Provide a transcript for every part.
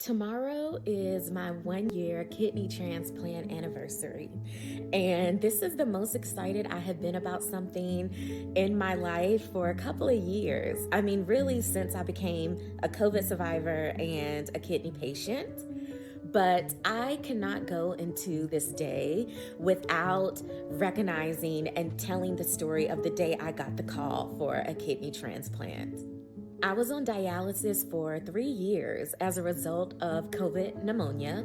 Tomorrow is my 1 year kidney transplant anniversary. And this is the most excited I have been about something in my life for a couple of years. I mean, really, since I became a COVID survivor and a kidney patient. But I cannot go into this day without recognizing and telling the story of the day I got the call for a kidney transplant. I was on dialysis for 3 years as a result of COVID pneumonia.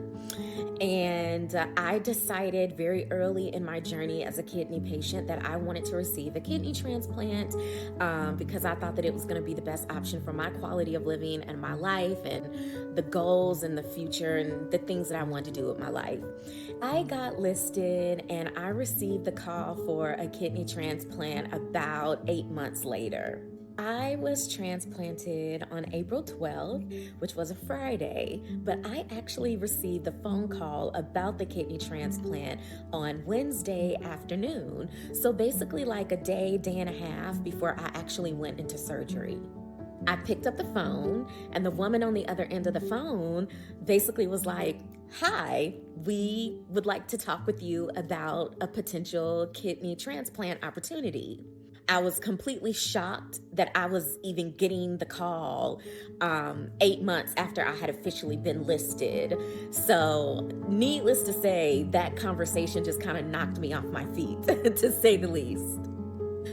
And I decided very early in my journey as a kidney patient that I wanted to receive a kidney transplant because I thought that it was going to be the best option for my quality of living and my life and the goals and the future and the things that I wanted to do with my life. I got listed and I received the call for a kidney transplant about 8 months later. I was transplanted on April 12th, which was a Friday, but I actually received the phone call about the kidney transplant on Wednesday afternoon. So basically like a day and a half before I actually went into surgery. I picked up the phone and the woman on the other end of the phone basically was like, "Hi, we would like to talk with you about a potential kidney transplant opportunity." I was completely shocked that I was even getting the call 8 months after I had officially been listed. So, needless to say, that conversation just kind of knocked me off my feet, to say the least.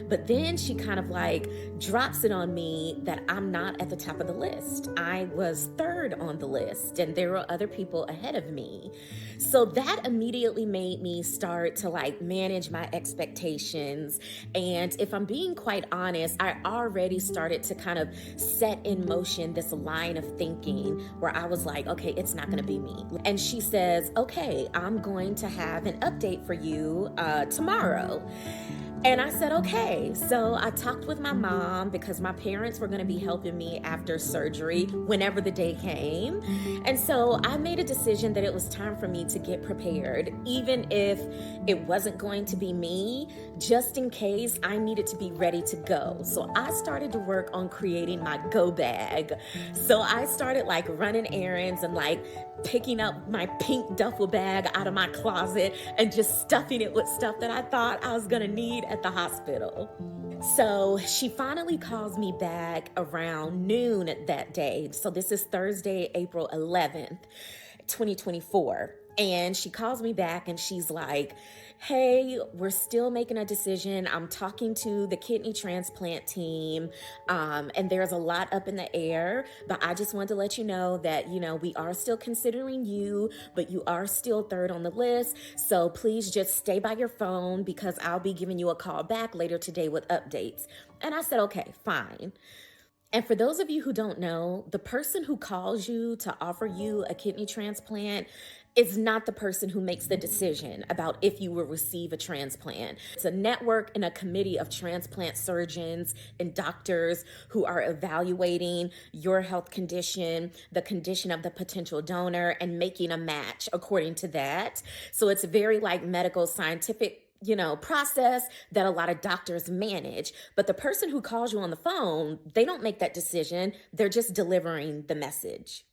But then she kind of like drops it on me that I'm not at the top of the list. I was third on the list and there were other people ahead of me. So that immediately made me start to like manage my expectations. And if I'm being quite honest, I already started to kind of set in motion this line of thinking where I was like, okay, it's not going to be me. And she says, okay, I'm going to have an update for you tomorrow. And I said, okay. So I talked with my mom because my parents were going to be helping me after surgery whenever the day came. And so I made a decision that it was time for me to get prepared, even if it wasn't going to be me, just in case I needed to be ready to go. So I started to work on creating my go bag. So I started like running errands and like picking up my pink duffel bag out of my closet and just stuffing it with stuff that I thought I was going to need at the hospital. So she finally calls me back around noon that day. So this is Thursday, April 11th, 2024. And she calls me back and she's like, hey, we're still making a decision. I'm talking to the kidney transplant team, and there's a lot up in the air, but I just wanted to let you know that, we are still considering you, but you are still third on the list. So please just stay by your phone because I'll be giving you a call back later today with updates. And I said, okay, fine. And for those of you who don't know, the person who calls you to offer you a kidney transplant is not the person who makes the decision about if you will receive a transplant. It's a network and a committee of transplant surgeons and doctors who are evaluating your health condition, the condition of the potential donor, and making a match according to that. So it's very like medical scientific process that a lot of doctors manage. But the person who calls you on the phone, they don't make that decision. They're just delivering the message.